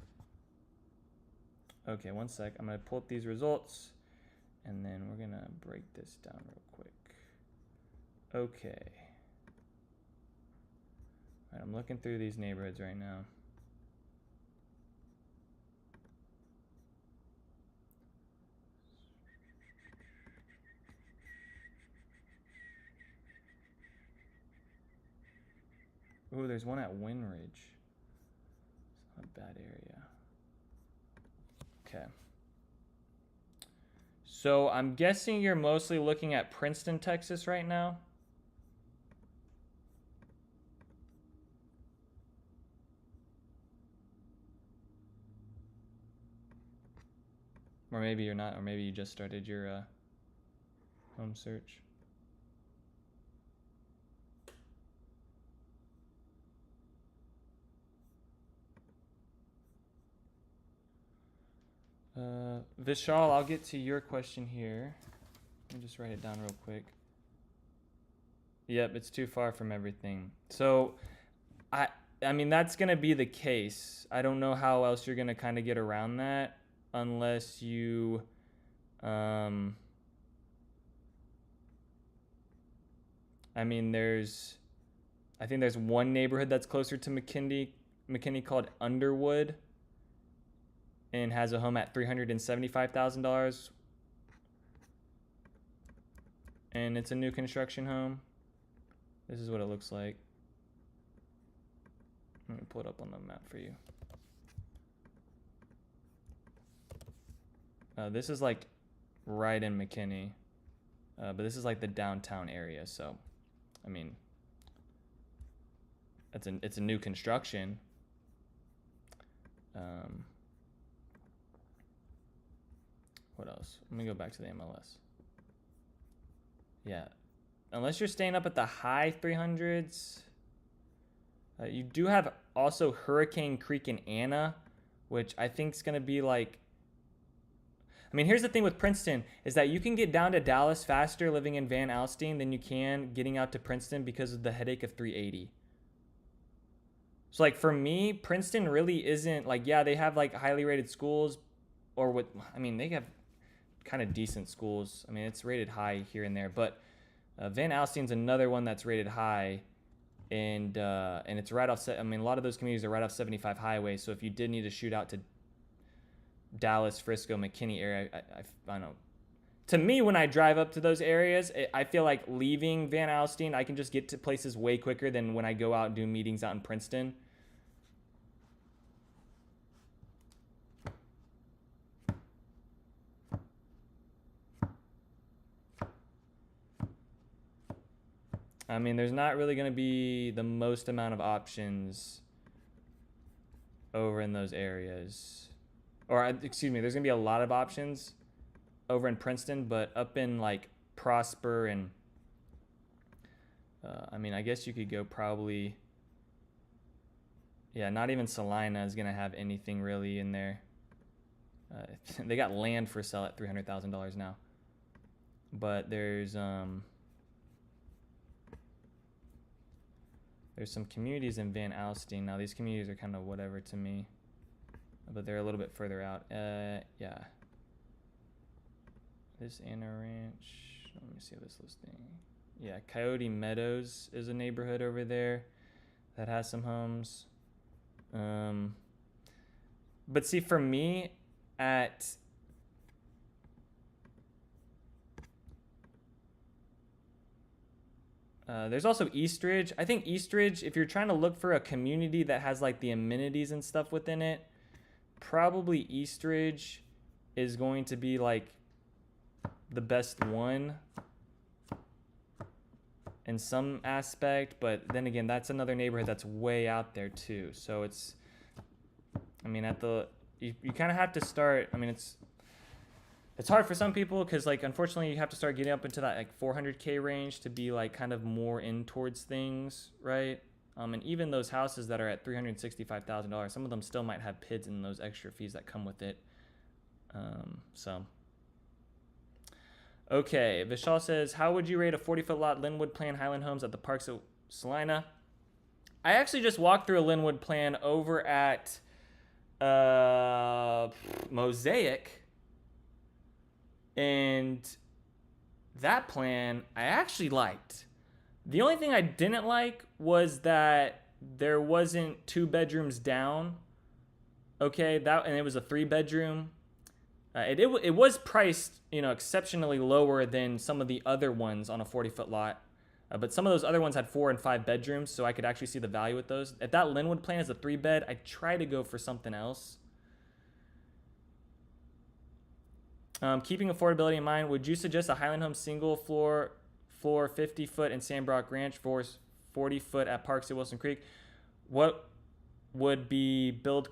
Okay, one sec. I'm going to pull up these results, and then we're going to break this down real quick. Okay. All right, I'm looking through these neighborhoods right now. Ooh, there's one at Winridge. It's not a bad area. Okay. So I'm guessing you're mostly looking at Princeton, Texas right now. Or maybe you're not, or maybe you just started your home search. Vishal, I'll get to your question here. Let me just write it down real quick. Yep, it's too far from everything. So, I mean, that's going to be the case. I don't know how else you're going to kind of get around that unless you... I mean, I think there's one neighborhood that's closer to McKinney called Underwood, and has a home at $375,000, and it's a new construction home. This is what it looks like. Let me pull it up on the map for you. This is like right in McKinney, but this is like the downtown area. So, I mean, it's a new construction. What else? Let me go back to the MLS. Yeah, unless you're staying up at the high 300s. You do have also Hurricane Creek and Anna, which I think is going to be like... I mean, here's the thing with Princeton, is that you can get down to Dallas faster living in Van Alstyne than you can getting out to Princeton because of the headache of 380. So, like, for me, Princeton really isn't, like, yeah, they have, like, highly rated schools, or what, I mean, they have kind of decent schools. I mean, it's rated high here and there, but Van Alstyne's another one that's rated high, and it's right off, I mean, a lot of those communities are right off 75 highway, so if you did need to shoot out to Dallas, Frisco, McKinney area, I don't know. To me, when I drive up to those areas, I feel like leaving Van Alstyne, I can just get to places way quicker than when I go out and do meetings out in Princeton. I mean, there's not really going to be the most amount of options over in those areas. Or, excuse me, there's going to be a lot of options over in Princeton, but up in like Prosper and, I mean, I guess you could go probably, yeah, not even Salina is going to have anything really in there. They got land for sale at $300,000 now. But there's some communities in Van Alstyne. Now these communities are kind of whatever to me, but they're a little bit further out. Yeah. This Anna Ranch. Let me see this listing. Yeah, Coyote Meadows is a neighborhood over there that has some homes. But see, for me, there's also Eastridge. I think Eastridge, if you're trying to look for a community that has like the amenities and stuff within it, probably Eastridge is going to be like the best one in some aspect, but then again, that's another neighborhood that's way out there too. So it's, I mean, you kind of have to start, I mean, it's hard for some people because like unfortunately you have to start getting up into that like 400K range to be like kind of more in towards things, right? And even those houses that are at $365,000, some of them still might have PIDs and those extra fees that come with it. So okay, Vishal says, how would you rate a 40-foot lot Linwood plan Highland Homes at the Parks of Salina? I actually just walked through a Linwood plan over at Mosaic, and that plan I actually liked. The only thing I didn't like was that there wasn't 2 bedrooms down. Okay, and it was a 3-bedroom. It was priced, exceptionally lower than some of the other ones on a 40-foot lot. But some of those other ones had 4 and 5 bedrooms, so I could actually see the value with those. If that Linwood plan is a 3-bed, I try to go for something else. Keeping affordability in mind, would you suggest a Highland Home single floor 50-foot in Sandbrook Ranch for 40-foot at Parks at Wilson Creek? What would be build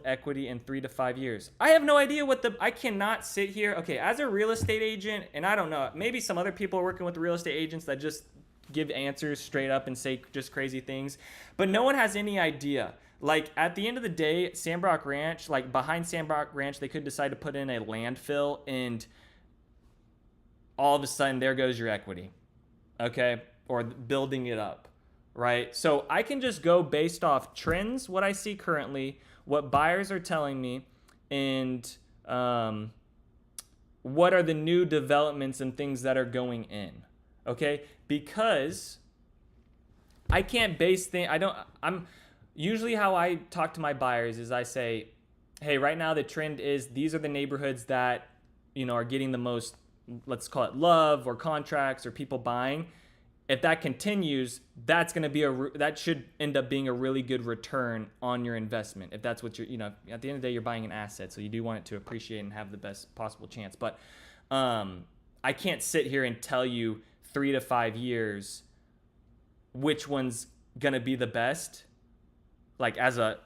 equity in 3 to 5 years? I have no idea I cannot sit here. Okay, as a real estate agent, and I don't know, maybe some other people are working with real estate agents that just give answers straight up and say just crazy things, but no one has any idea. Like at the end of the day, Sandbrook Ranch, like behind Sandbrook Ranch, they could decide to put in a landfill and all of a sudden there goes your equity. Okay. Or building it up. Right. So I can just go based off trends, what I see currently, what buyers are telling me, and what are the new developments and things that are going in. Okay. Because I can't base things. Usually how I talk to my buyers is I say, hey, right now the trend is these are the neighborhoods that, are getting the most, let's call it love or contracts or people buying. If that continues, that's going to be that should end up being a really good return on your investment. If that's what you're, at the end of the day, you're buying an asset. So you do want it to appreciate and have the best possible chance. But I can't sit here and tell you 3 to 5 years which one's going to be the best. Like as a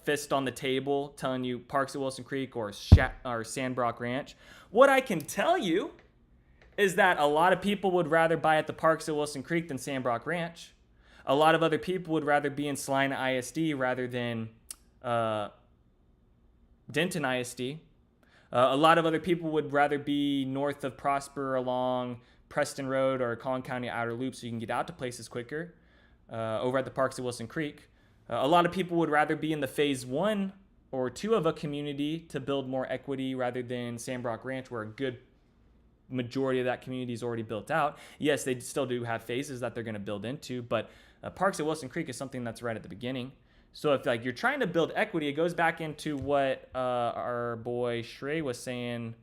fist on the table telling you Parks at Wilson Creek or Sandbrook Ranch. What I can tell you is that a lot of people would rather buy at the Parks at Wilson Creek than Sandbrook Ranch. A lot of other people would rather be in Salina ISD rather than Denton ISD. A lot of other people would rather be north of Prosper along Preston Road or Collin County Outer Loop so you can get out to places quicker over at the Parks at Wilson Creek. A lot of people would rather be in the phase 1 or 2 of a community to build more equity rather than Sandbrook Ranch where a good majority of that community is already built out. Yes, they still do have phases that they're going to build into, but Parks at Wilson Creek is something that's right at the beginning. So if like you're trying to build equity, it goes back into what our boy Shrey was saying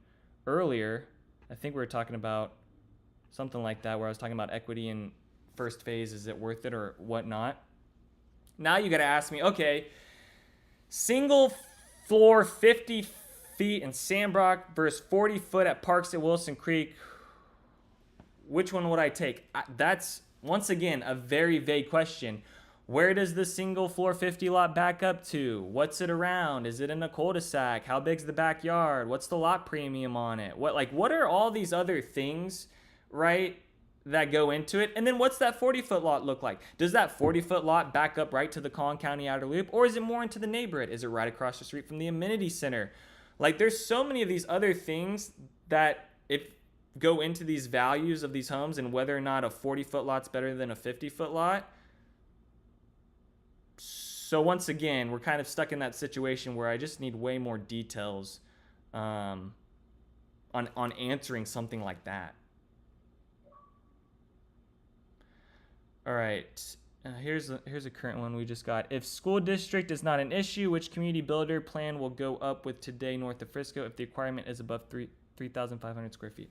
earlier. I think we were talking about something like that where I was talking about equity in first phase. Is it worth it or whatnot? Now you got to ask me, okay, single floor 50 feet in Sandbrook versus 40 foot at Parks at Wilson Creek. Which one would I take? That's, once again, a very vague question. Where does the single 450 lot back up to? What's it around? Is it in a cul-de-sac? How big's the backyard? What's the lot premium on it? What are all these other things, right, that go into it? And then what's that 40-foot lot look like? Does that 40-foot lot back up right to the Collin County Outer Loop, or is it more into the neighborhood? Is it right across the street from the amenity center? Like, there's so many of these other things that go into these values of these homes, and whether or not a 40-foot lot's better than a 50-foot lot. So once again, we're kind of stuck in that situation where I just need way more details on answering something like that. All right, here's a current one we just got. If school district is not an issue, which community builder plan will go up with today north of Frisco if the requirement is above 3,500 square feet?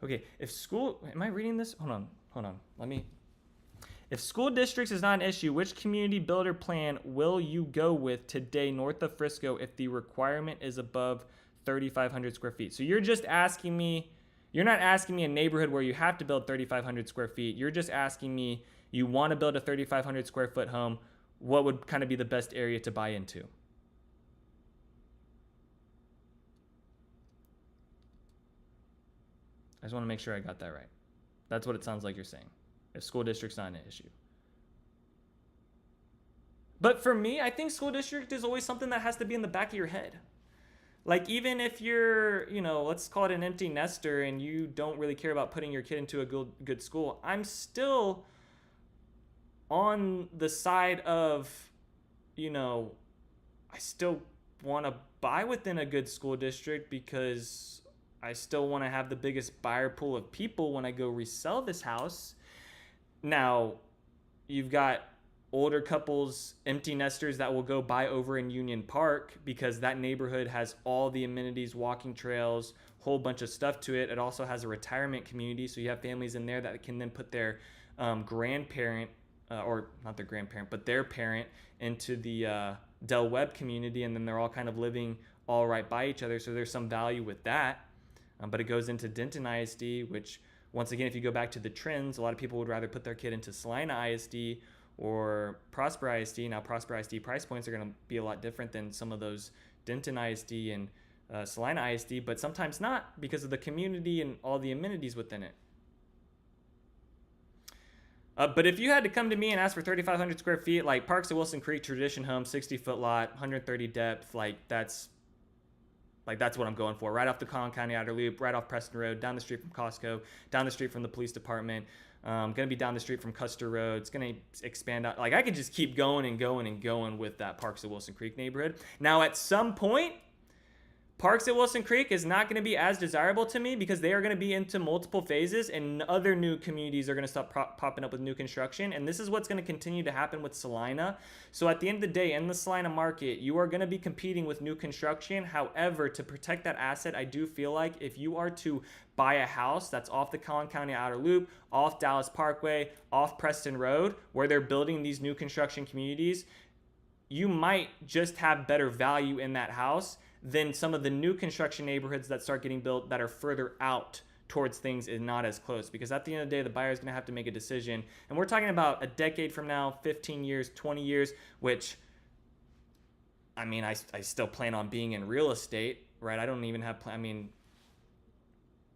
Okay, if school, am I reading this? Hold on, If school districts is not an issue, which community builder plan will you go with today north of Frisco if the requirement is above 3,500 square feet? So you're just asking me, you're not asking me a neighborhood where you have to build 3,500 square feet. You're just asking me, you want to build a 3,500 square foot home, what would kind of be the best area to buy into? I just want to make sure I got that right. That's what it sounds like you're saying. If school district's not an issue. But for me, I think school district is always something that has to be in the back of your head. Like, even if you're, let's call it an empty nester and you don't really care about putting your kid into a good school, I'm still on the side of, I still want to buy within a good school district because I still want to have the biggest buyer pool of people when I go resell this house. Now, you've got older couples, empty nesters that will go buy over in Union Park because that neighborhood has all the amenities, walking trails, whole bunch of stuff to it. It also has a retirement community, so you have families in there that can then put their grandparent, or not their grandparent, but their parent into the Del Webb community, and then they're all kind of living all right by each other, so there's some value with that. But it goes into Denton ISD, which, once again, if you go back to the trends, a lot of people would rather put their kid into Salina ISD or Prosper ISD. Now, Prosper ISD price points are going to be a lot different than some of those Denton ISD and Salina ISD, but sometimes not because of the community and all the amenities within it. But if you had to come to me and ask for 3,500 square feet, like Parks at Wilson Creek, tradition home, 60-foot lot, 130 depth, that's what I'm going for. Right off the Collin County Outer Loop, right off Preston Road, down the street from Costco, down the street from the police department. Going to be down the street from Custer Road. It's going to expand out. Like, I could just keep going and going and going with that Parks at Wilson Creek neighborhood. Now, at some point, Parks at Wilson Creek is not going to be as desirable to me because they are going to be into multiple phases and other new communities are going to start popping up with new construction. And this is what's going to continue to happen with Salina. So at the end of the day, in the Salina market, you are going to be competing with new construction. However, to protect that asset, I do feel like if you are to buy a house that's off the Collin County Outer Loop, off Dallas Parkway, off Preston Road, where they're building these new construction communities, you might just have better value in that house than some of the new construction neighborhoods that start getting built that are further out towards things and not as close. Because at the end of the day, the buyer is going to have to make a decision. And we're talking about a decade from now, 15 years, 20 years, which, I mean, I still plan on being in real estate, right? I don't even have,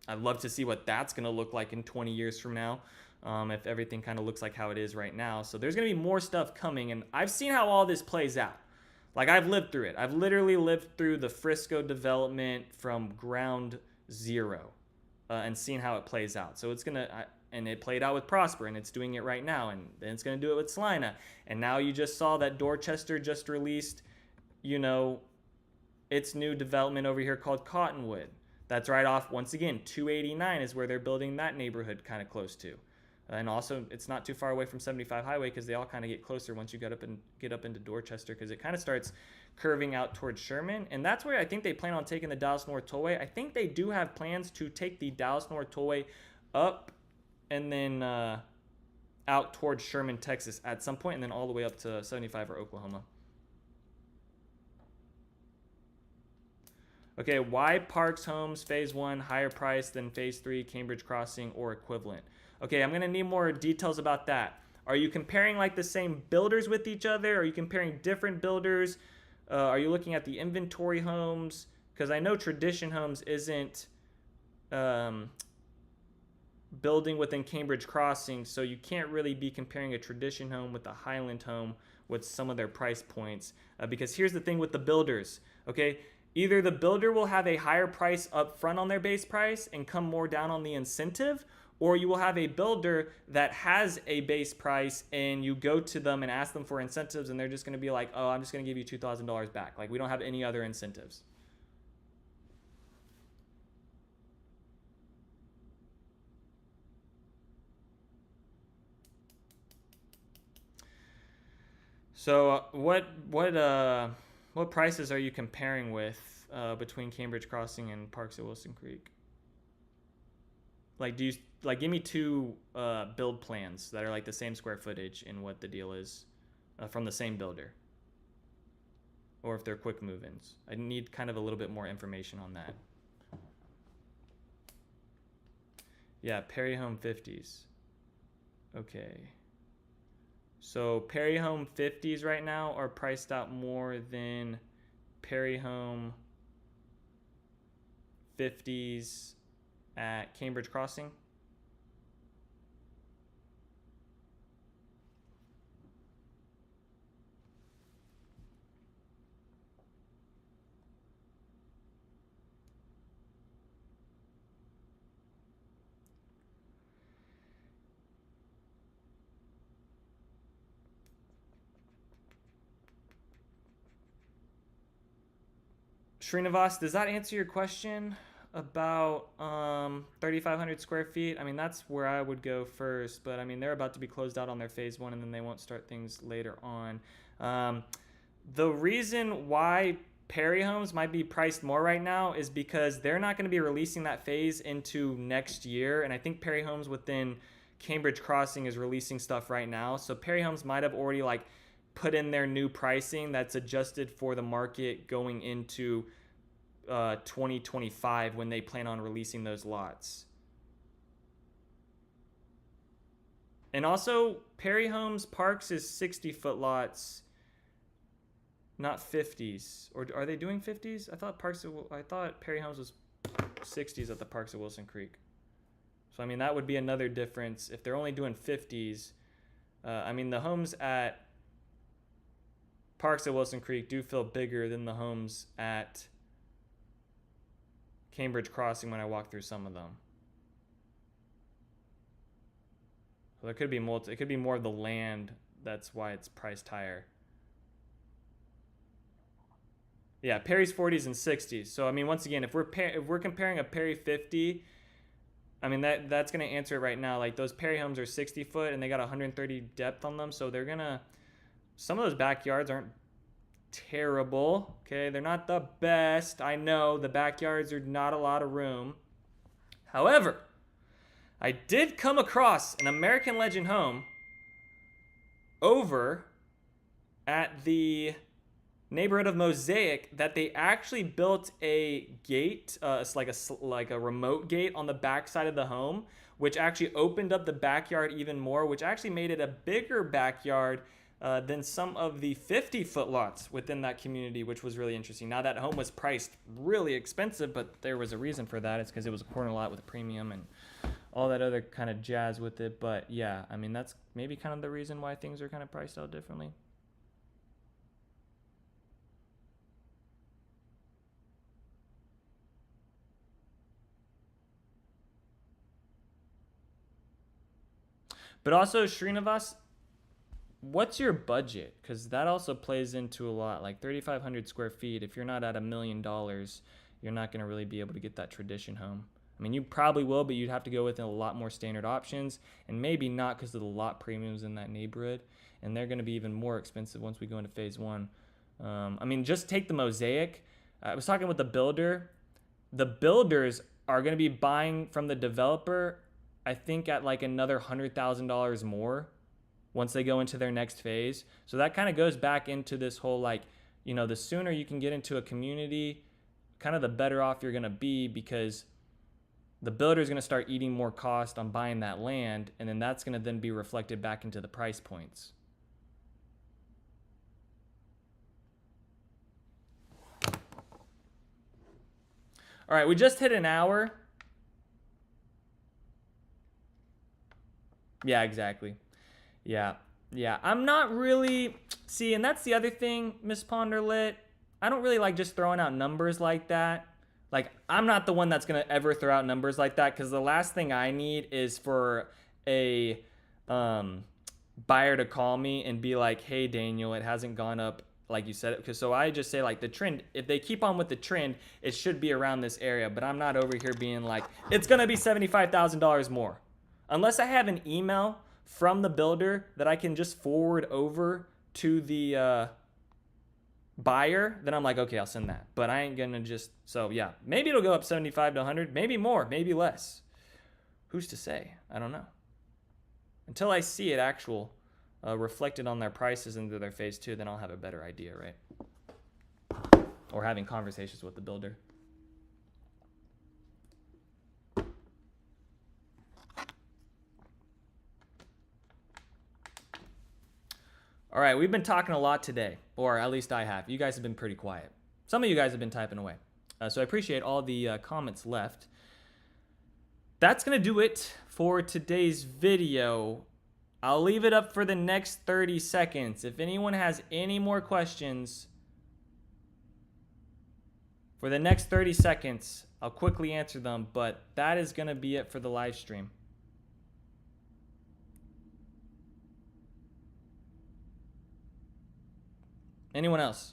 I'd love to see what that's going to look like in 20 years from now, if everything kind of looks like how it is right now. So there's going to be more stuff coming, and I've seen how all this plays out. Like, I've lived through it. I've literally lived through the Frisco development from ground zero and seen how it plays out. So it's going to, and it played out with Prosper, and it's doing it right now, and then it's going to do it with Salina. And now you just saw that Dorchester just released, its new development over here called Cottonwood. That's right off, once again, 289 is where they're building that neighborhood kind of close to. And also, it's not too far away from 75 Highway because they all kind of get closer once you get up into Dorchester, because it kind of starts curving out towards Sherman. And that's where I think they plan on taking the Dallas North Tollway. I think they do have plans to take the Dallas North Tollway up and then out towards Sherman, Texas at some point, and then all the way up to 75 or Oklahoma. Okay, why Parks Homes Phase 1 higher price than Phase 3 Cambridge Crossing or equivalent? Okay, I'm going to need more details about that. Are you comparing like the same builders with each other? Are you comparing different builders? Are you looking at the inventory homes? Because I know Tradition Homes isn't building within Cambridge Crossing, so you can't really be comparing a Tradition home with a Highland home with some of their price points. Because here's the thing with the builders, okay? Either the builder will have a higher price up front on their base price and come more down on the incentive, or you will have a builder that has a base price and you go to them and ask them for incentives and they're just gonna be like, oh, I'm just gonna give you $2,000 back. Like, we don't have any other incentives. So what prices are you comparing with between Cambridge Crossing and Parks at Wilson Creek? Like, give me two build plans that are like the same square footage and what the deal is from the same builder, or if they're quick move-ins. I need kind of a little bit more information on that. Yeah, Perry Home 50s. Okay. So Perry Home 50s right now are priced out more than Perry Home 50s at Cambridge Crossing. Srinivas, does that answer your question about 3,500 square feet? I mean, that's where I would go first, but I mean, they're about to be closed out on their phase one and then they won't start things later on. The reason why Perry Homes might be priced more right now is because they're not going to be releasing that phase into next year. And I think Perry Homes within Cambridge Crossing is releasing stuff right now. So Perry Homes might have already like put in their new pricing that's adjusted for the market going into 2025 when they plan on releasing those lots. And also, Perry Homes Parks is 60-foot lots, not 50s. Or are they doing 50s? I thought Perry Homes was 60s at the Parks at Wilson Creek. So I mean, that would be another difference if they're only doing 50s. I mean, the homes at Parks at Wilson Creek do feel bigger than the homes at Cambridge Crossing when I walk through some of them. So there could be it could be more of the land, that's why it's priced higher. Yeah, Perry's 40s and 60s. So I mean, once again, if we're comparing a Perry 50, I mean that's gonna answer it right now. Like, those Perry homes are 60 foot and they got 130 depth on them, so they're gonna. Some of those backyards aren't terrible, okay? They're not the best. I know the backyards are not a lot of room. However, I did come across an American Legend home over at the neighborhood of Mosaic that they actually built a gate, it's like a remote gate on the back side of the home, which actually opened up the backyard even more, which actually made it a bigger backyard than some of the 50-foot lots within that community, which was really interesting. Now, that home was priced really expensive, but there was a reason for that. It's because it was a corner lot with a premium and all that other kind of jazz with it. But yeah, I mean, that's maybe kind of the reason why things are kind of priced out differently. But also, Srinivas, what's your budget? Because that also plays into a lot. Like 3,500 square feet, if you're not at $1 million, you're not going to really be able to get that Tradition home. I mean, you probably will, but you'd have to go with a lot more standard options, and maybe not because of the lot premiums in that neighborhood, and they're going to be even more expensive once we go into phase one. I mean, just take the Mosaic. I was talking with the builder. The builders are going to be buying from the developer, I think, at like another $100,000 more once they go into their next phase. So that kind of goes back into this whole, like, you know, the sooner you can get into a community, kind of the better off you're going to be, because the builder is going to start eating more cost on buying that land, and then that's going to then be reflected back into the price points. All right, we just hit an hour. Yeah, exactly. Yeah, yeah. I'm not really, see, and that's the other thing, Miss Ponderlit. I don't really like just throwing out numbers like that. Like, I'm not the one that's going to ever throw out numbers like that, because the last thing I need is for a buyer to call me and be like, hey, Daniel, it hasn't gone up like you said it. Because so I just say, like, the trend, if they keep on with the trend, it should be around this area. But I'm not over here being like, it's going to be $75,000 more. Unless I have an email from the builder that I can just forward over to the buyer, then I'm like, okay, I'll send that. But I ain't gonna just, so yeah, maybe it'll go up 75 to 100, maybe more, maybe less. Who's to say? I don't know. Until I see it actual reflected on their prices into their phase 2, then I'll have a better idea, right? Or having conversations with the builder. All right, we've been talking a lot today, or at least I have. You guys have been pretty quiet. Some of you guys have been typing away. So I appreciate all the comments left. That's going to do it for today's video. I'll leave it up for the next 30 seconds. If anyone has any more questions, for the next 30 seconds, I'll quickly answer them, but that is going to be it for the live stream. Anyone else?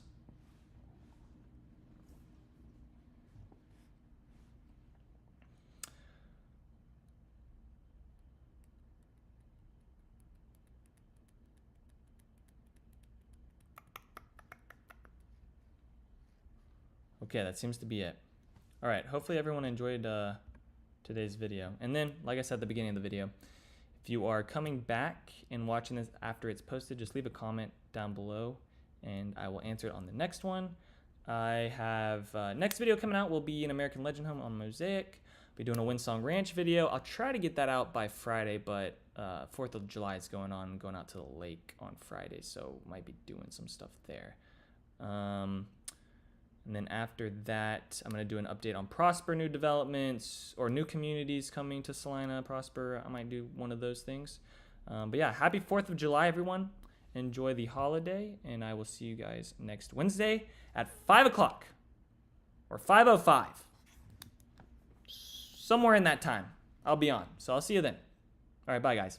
Okay, that seems to be it. All right, hopefully everyone enjoyed today's video. And then, like I said at the beginning of the video, if you are coming back and watching this after it's posted, just leave a comment down below and I will answer it on the next one. I have next video coming out will be an American Legend home on Mosaic. I'll be doing a Windsong Ranch video. I'll try to get that out by Friday, but 4th of July is going on. I'm going out to the lake on Friday, so might be doing some stuff there. And then after that, I'm going to do an update on Prosper new developments or new communities coming to Salina, Prosper. I might do one of those things. But yeah, happy 4th of July, everyone. Enjoy the holiday, and I will see you guys next Wednesday at 5 o'clock or 5:05. Somewhere in that time, I'll be on. So I'll see you then. All right, bye, guys.